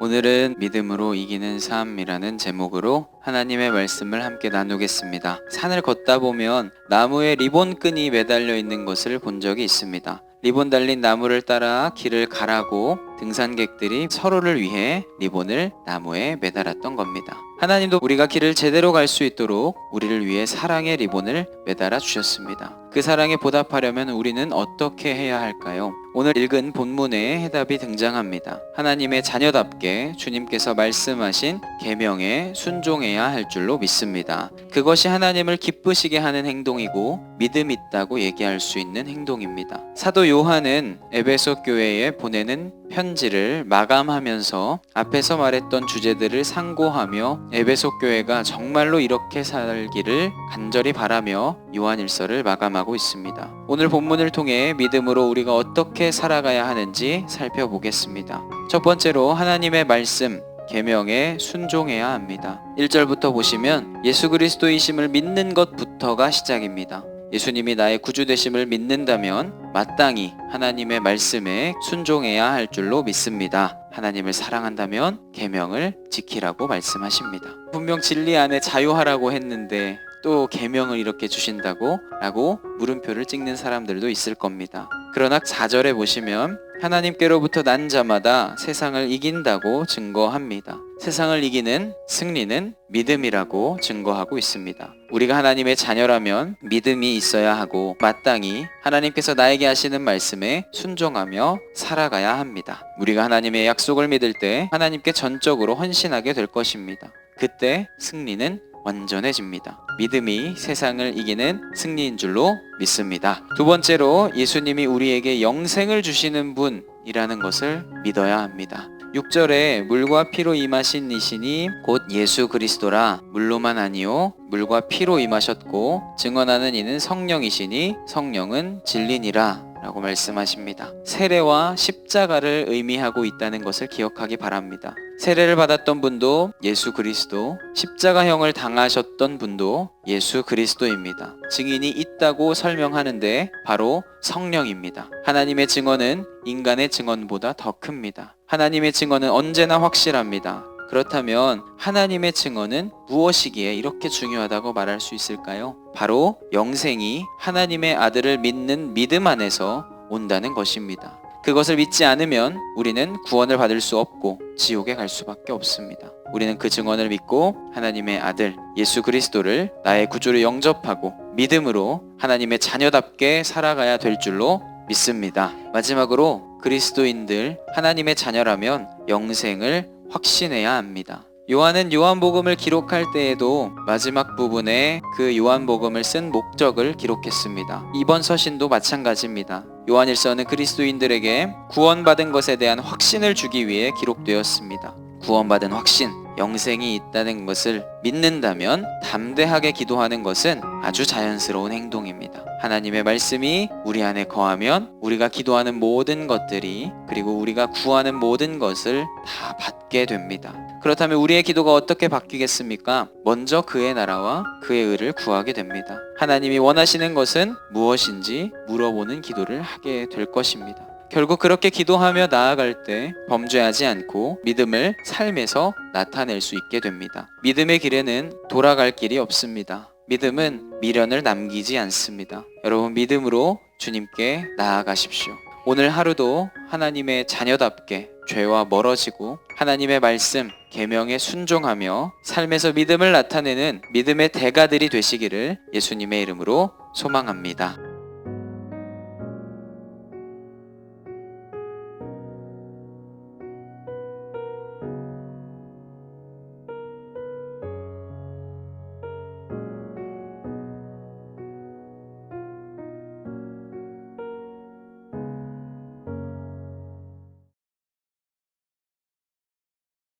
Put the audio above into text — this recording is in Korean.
오늘은 믿음으로 이기는 삶이라는 제목으로 하나님의 말씀을 함께 나누겠습니다. 산을 걷다 보면 나무에 리본끈이 매달려 있는 것을 본 적이 있습니다. 리본 달린 나무를 따라 길을 가라고 등산객들이 서로를 위해 리본을 나무에 매달았던 겁니다. 하나님도 우리가 길을 제대로 갈 수 있도록 우리를 위해 사랑의 리본을 매달아 주셨습니다. 그 사랑에 보답하려면 우리는 어떻게 해야 할까요? 오늘 읽은 본문에 해답이 등장합니다. 하나님의 자녀답게 주님께서 말씀하신 계명에 순종해야 할 줄로 믿습니다. 그것이 하나님을 기쁘시게 하는 행동이고 믿음 있다고 얘기할 수 있는 행동입니다. 사도 요한은 에베소 교회에 보내는 편지를 마감하면서 앞에서 말했던 주제들을 상고하며 에베소 교회가 정말로 이렇게 살기를 간절히 바라며 요한일서를 마감하고 있습니다. 오늘 본문을 통해 믿음으로 우리가 어떻게 살아가야 하는지 살펴보겠습니다. 첫 번째로 하나님의 말씀, 계명에 순종해야 합니다. 1절부터 보시면 예수 그리스도이심을 믿는 것부터가 시작입니다. 예수님이 나의 구주 되심을 믿는다면 마땅히 하나님의 말씀에 순종해야 할 줄로 믿습니다. 하나님을 사랑한다면 계명을 지키라고 말씀하십니다. 분명 진리 안에 자유하라고 했는데 또 계명을 이렇게 주신다고? 라고 물음표를 찍는 사람들도 있을 겁니다. 그러나 4절에 보시면 하나님께로부터 난 자마다 세상을 이긴다고 증거합니다. 세상을 이기는 승리는 믿음이라고 증거하고 있습니다. 우리가 하나님의 자녀라면 믿음이 있어야 하고 마땅히 하나님께서 나에게 하시는 말씀에 순종하며 살아가야 합니다. 우리가 하나님의 약속을 믿을 때 하나님께 전적으로 헌신하게 될 것입니다. 그때 승리는 완전해집니다. 믿음이 세상을 이기는 승리인 줄로 믿습니다. 두 번째로 예수님이 우리에게 영생을 주시는 분이라는 것을 믿어야 합니다. 6절에 물과 피로 임하신 이시니 곧 예수 그리스도라. 물로만 아니요 물과 피로 임하셨고 증언하는 이는 성령이시니 성령은 진리니라 라고 말씀하십니다. 세례와 십자가를 의미하고 있다는 것을 기억하기 바랍니다. 세례를 받았던 분도 예수 그리스도, 십자가형을 당하셨던 분도 예수 그리스도입니다. 증인이 있다고 설명하는데 바로 성령입니다. 하나님의 증언은 인간의 증언보다 더 큽니다. 하나님의 증언은 언제나 확실합니다. 그렇다면 하나님의 증언은 무엇이기에 이렇게 중요하다고 말할 수 있을까요? 바로 영생이 하나님의 아들을 믿는 믿음 안에서 온다는 것입니다. 그것을 믿지 않으면 우리는 구원을 받을 수 없고 지옥에 갈 수밖에 없습니다. 우리는 그 증언을 믿고 하나님의 아들 예수 그리스도를 나의 구주로 영접하고 믿음으로 하나님의 자녀답게 살아가야 될 줄로 믿습니다. 마지막으로 그리스도인들 하나님의 자녀라면 영생을 확신해야 합니다. 요한은 요한복음을 기록할 때에도 마지막 부분에 그 요한복음을 쓴 목적을 기록했습니다. 이번 서신도 마찬가지입니다. 요한일서는 그리스도인들에게 구원받은 것에 대한 확신을 주기 위해 기록되었습니다. 구원받은 확신, 영생이 있다는 것을 믿는다면 담대하게 기도하는 것은 아주 자연스러운 행동입니다. 하나님의 말씀이 우리 안에 거하면 우리가 기도하는 모든 것들이 그리고 우리가 구하는 모든 것을 다 받게 됩니다. 그렇다면 우리의 기도가 어떻게 바뀌겠습니까? 먼저 그의 나라와 그의 의를 구하게 됩니다. 하나님이 원하시는 것은 무엇인지 물어보는 기도를 하게 될 것입니다. 결국 그렇게 기도하며 나아갈 때 범죄하지 않고 믿음을 삶에서 나타낼 수 있게 됩니다. 믿음의 길에는 돌아갈 길이 없습니다. 믿음은 미련을 남기지 않습니다. 여러분 믿음으로 주님께 나아가십시오. 오늘 하루도 하나님의 자녀답게 죄와 멀어지고 하나님의 말씀, 계명에 순종하며 삶에서 믿음을 나타내는 믿음의 대가들이 되시기를 예수님의 이름으로 소망합니다.